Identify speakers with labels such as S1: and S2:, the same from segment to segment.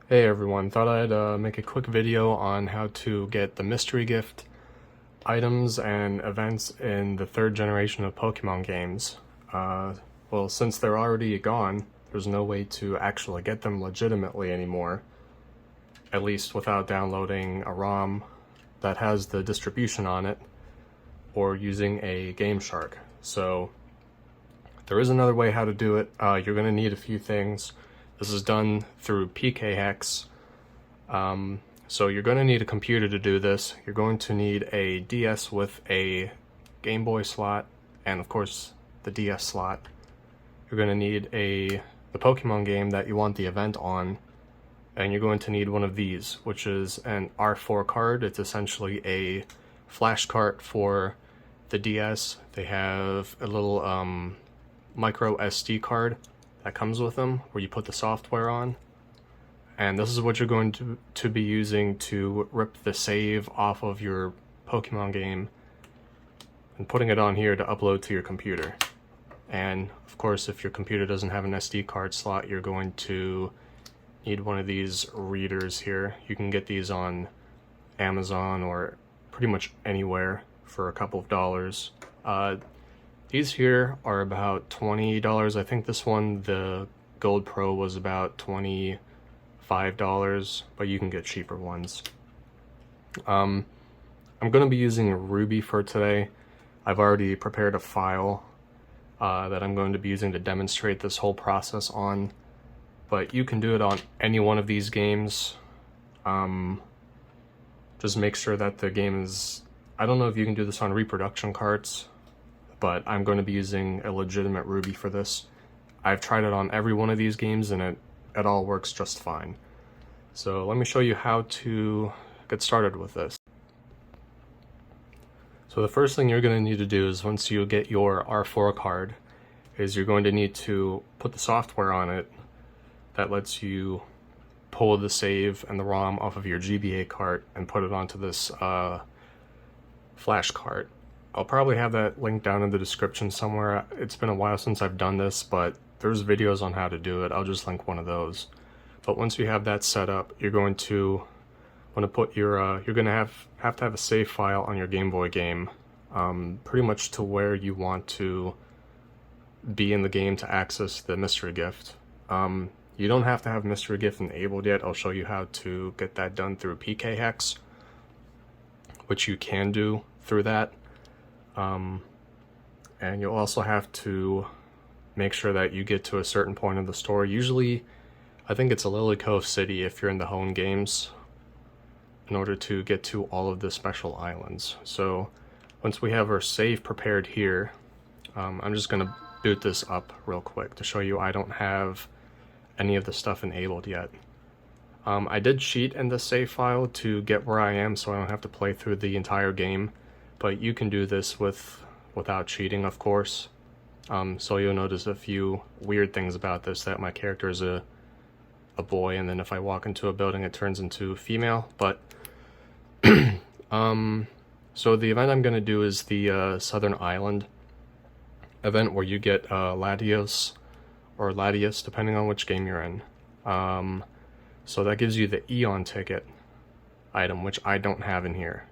S1: Hey everyone, thought I'd make a quick video on how to get the mystery gift items and events in the third generation of Pokemon games. Well, since they're already gone, there's no way to actually get them legitimately anymore, at least without downloading a ROM that has the distribution on it or using a Gameshark. So there is another way how to do it. You're going to need a few things. This is done through Pkhex. So you're going to need a computer to do this. You're going to need a DS with a Game Boy slot, and of course the DS slot. You're going to need the Pokemon game that you want the event on, and you're going to need one of these, which is an R4 card. It's essentially a flash cart for the DS. They have a little micro SD card that comes with them where you put the software on, and this is what you're going to be using to rip the save off of your Pokemon game and putting it on here to upload to your computer. And of course, if your computer doesn't have an SD card slot, you're going to need one of these readers here. You can get these on Amazon or pretty much anywhere for a couple of dollars. These here are about $20. I think this one, the Gold Pro, was about $25, but you can get cheaper ones. I'm going to be using Ruby for today. I've already prepared a file that I'm going to be using to demonstrate this whole process on, but you can do it on any one of these games. Just make sure that the game is... I don't know if you can do this on reproduction carts, but I'm going to be using a legitimate Ruby for this. I've tried it on every one of these games and it all works just fine. So let me show you how to get started with this. So the first thing you're going to need to do is, once you get your R4 card, is you're going to need to put the software on it that lets you pull the save and the ROM off of your GBA cart and put it onto this flash cart. I'll probably have that link down in the description somewhere. It's been a while since I've done this, but there's videos on how to do it. I'll just link one of those. But once you have that set up, you're going to want to put your you're going to have to have a save file on your Game Boy game, pretty much to where you want to be in the game to access the mystery gift. You don't have to have mystery gift enabled yet. I'll show you how to get that done through Pkhex, which you can do through that. And you'll also have to make sure that you get to a certain point of the story. Usually, I think it's a Lily Cove City if you're in the home games, in order to get to all of the special islands. So once we have our save prepared here, I'm just going to boot this up real quick to show you I don't have any of the stuff enabled yet. I did cheat in the save file to get where I am so I don't have to play through the entire game. But you can do this without cheating, of course. So you'll notice a few weird things about this, that my character is a boy, and then if I walk into a building it turns into female. But so the event I'm going to do is the Southern Island event, where you get Latios or Latias, depending on which game you're in. So that gives you the Eon ticket item, which I don't have in here.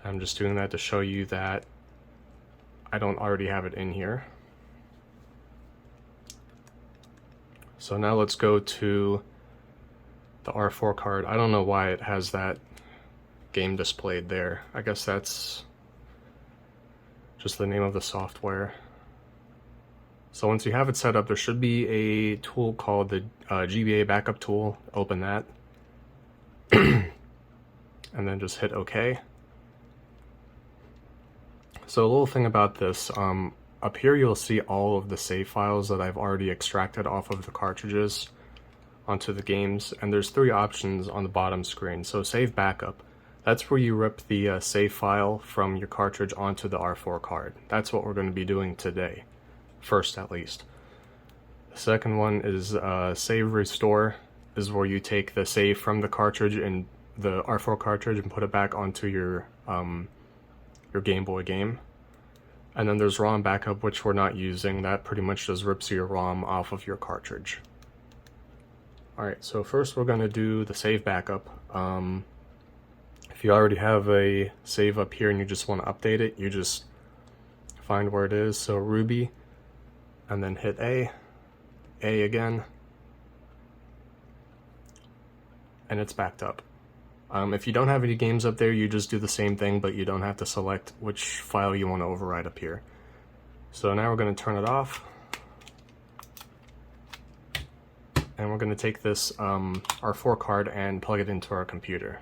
S1: I'm just doing that to show you that I don't already have it in here. So now let's go to the R4 card. I don't know why it has that game displayed there. I guess that's just the name of the software. So once you have it set up, there should be a tool called the GBA Backup Tool. Open that. And then just hit OK. So a little thing about this, up here you'll see all of the save files that I've already extracted off of the cartridges onto the games, and there's three options on the bottom screen. So save backup, that's where you rip the save file from your cartridge onto the R4 card. That's what we're going to be doing today, first at least. The second one is save restore, is where you take the save from the cartridge and the R4 cartridge and put it back onto your Game Boy game. And then there's ROM backup, which we're not using. That pretty much just rips your ROM off of your cartridge. Alright, so first we're going to do the save backup. If you already have a save up here and you just want to update it, you just find where it is. So Ruby, and then hit A again, and it's backed up. If you don't have any games up there, you just do the same thing, but you don't have to select which file you want to override up here. So now we're going to turn it off, and we're going to take this R4 card and plug it into our computer.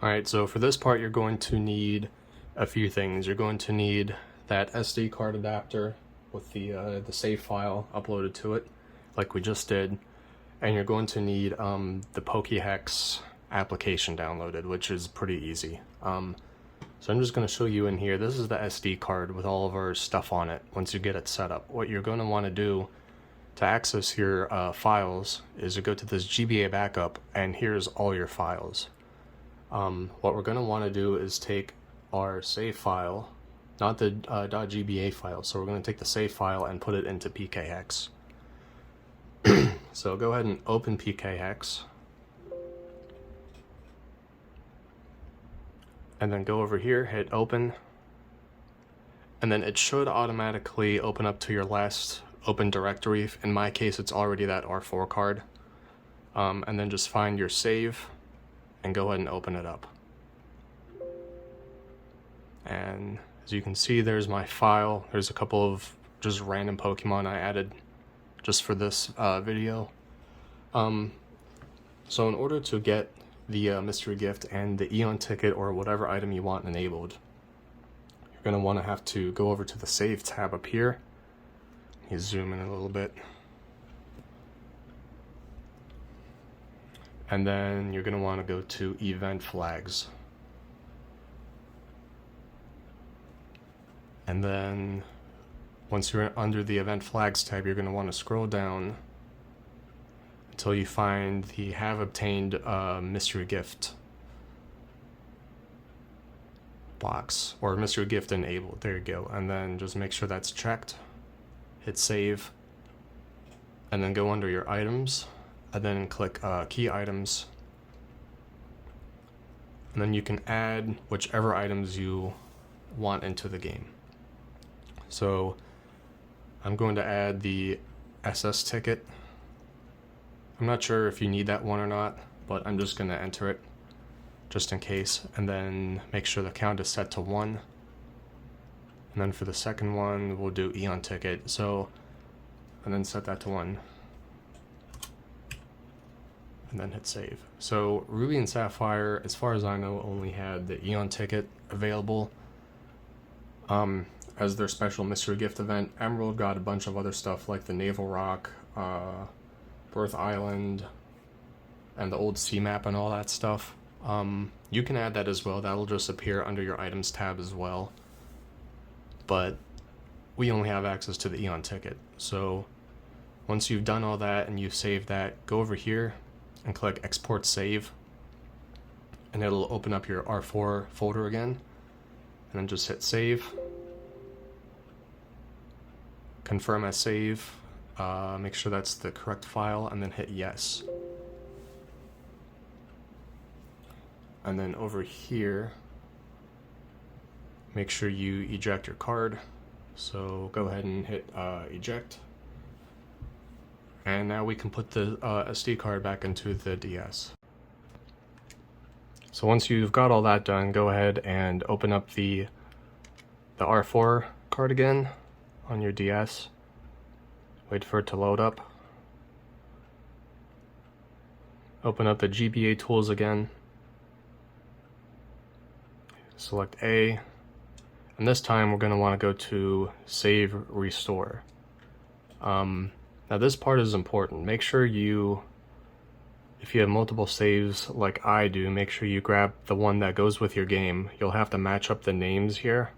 S1: Alright, so for this part you're going to need a few things. You're going to need that SD card adapter with the save file uploaded to it, like we just did. And you're going to need the Pkhex application downloaded, which is pretty easy. So I'm just going to show you in here. This is the SD card with all of our stuff on it once you get it set up. What you're going to want to do to access your files is to go to this GBA Backup, and here's all your files. What we're going to want to do is take our save file, not the .gba file, so we're going to take the save file and put it into Pkhex. So go ahead and open Pkhex, and then go over here, hit open, and then it should automatically open up to your last open directory. In my case, it's already that R4 card. And then just find your save and go ahead and open it up. And as you can see, there's my file. There's a couple of just random Pokemon I added just for this video. So in order to get the mystery gift and the Eon ticket or whatever item you want enabled, you're going to want to have to go over to the save tab up here. Let me zoom in a little bit. And then you're going to want to go to event flags. And then once you're under the event flags tab, you're going to want to scroll down until you find the have obtained mystery gift box, or mystery gift enabled. There you go. And then just make sure that's checked. Hit save. And then go under your items. And then click key items. And then you can add whichever items you want into the game. So I'm going to add the SS ticket. I'm not sure if you need that one or not, but I'm just going to enter it just in case. And then make sure the count is set to 1. And then for the second one, we'll do Eon ticket. So, and then set that to 1. And then hit save. So Ruby and Sapphire, as far as I know, only had the Eon ticket available as their special mystery gift event. Emerald got a bunch of other stuff like the Naval Rock, Birth Island, and the old sea map and all that stuff. You can add that as well. That'll just appear under your items tab as well. But we only have access to the Eon ticket. So once you've done all that and you've saved that, go over here and click export save, and it'll open up your R4 folder again, and then just hit save, confirm as save, make sure that's the correct file, and then hit yes. And then over here, make sure you eject your card. So go ahead and hit eject. And now we can put the SD card back into the DS. So once you've got all that done, go ahead and open up the R4 card again on your DS. Wait for it to load up. Open up the GBA tools again. Select A. And this time we're going to want to go to Save Restore. Now this part is important. Make sure you, if you have multiple saves like I do, make sure you grab the one that goes with your game. You'll have to match up the names here.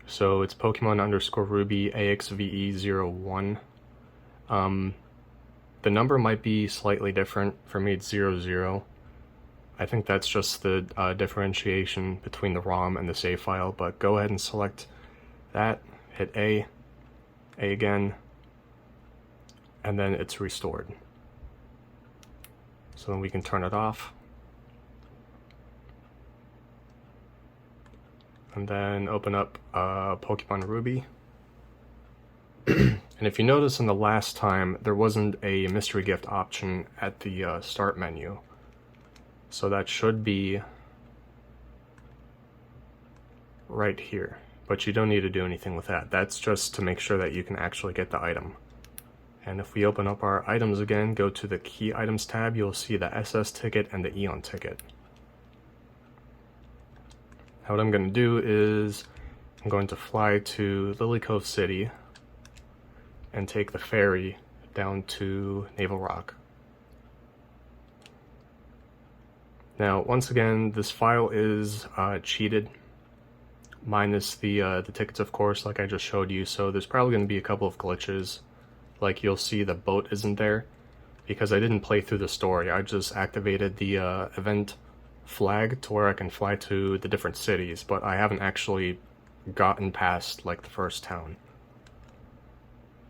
S1: So it's Pokemon_Ruby AXVE01. The number might be slightly different. For me it's 00. I think that's just the differentiation between the ROM and the save file, but go ahead and select that, hit A again, and then it's restored. So then we can turn it off. And then open up Pokemon Ruby. And if you notice in the last time, there wasn't a mystery gift option at the start menu. So that should be right here. But you don't need to do anything with that. That's just to make sure that you can actually get the item. And if we open up our items again, go to the key items tab, you'll see the SS ticket and the Eon ticket. Now what I'm going to do is I'm going to fly to Lily Cove City and take the ferry down to Naval Rock. Now once again, this file is cheated, minus the tickets, of course, like I just showed you. So there's probably going to be a couple of glitches. Like you'll see the boat isn't there because I didn't play through the story. I just activated the event flag to where I can fly to the different cities, but I haven't actually gotten past like the first town.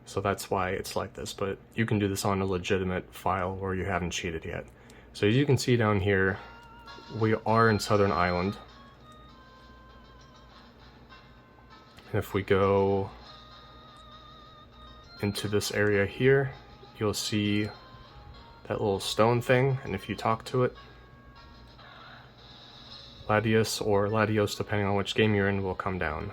S1: So that's why it's like this, but you can do this on a legitimate file where you haven't cheated yet. So as you can see down here, we are in Southern Island. And if we go into this area here, you'll see that little stone thing, and if you talk to it, Latios or Latios, depending on which game you're in, will come down.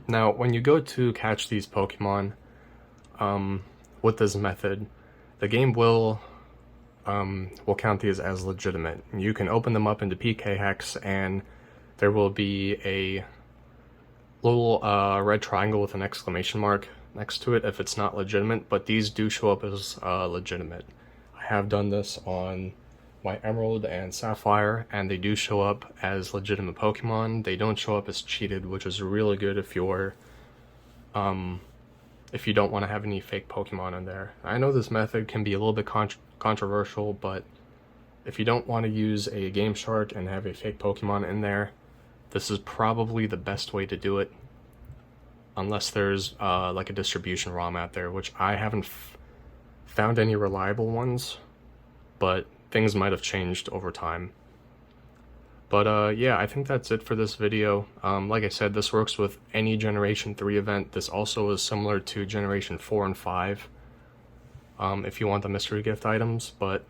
S1: Now, when you go to catch these Pokemon with this method, the game will count these as legitimate. You can open them up into Pkhex, and there will be a little red triangle with an exclamation mark next to it if it's not legitimate, but these do show up as legitimate. I have done this on my Emerald and Sapphire, and they do show up as legitimate Pokemon. They don't show up as cheated, which is really good if you're if you don't want to have any fake Pokemon in there. I know this method can be a little bit controversial, but if you don't want to use a Gameshark and have a fake Pokemon in there, this is probably the best way to do it, unless there's like a distribution ROM out there, which I haven't found any reliable ones, but things might have changed over time. But yeah, I think that's it for this video. Like I said, this works with any Generation 3 event. This also is similar to Generation 4 and 5, if you want the mystery gift items. But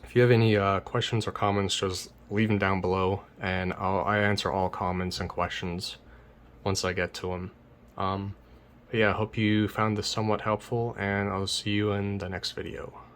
S1: if you have any questions or comments, just leave them down below, and I answer all comments and questions once I get to them. But yeah, I hope you found this somewhat helpful, and I'll see you in the next video.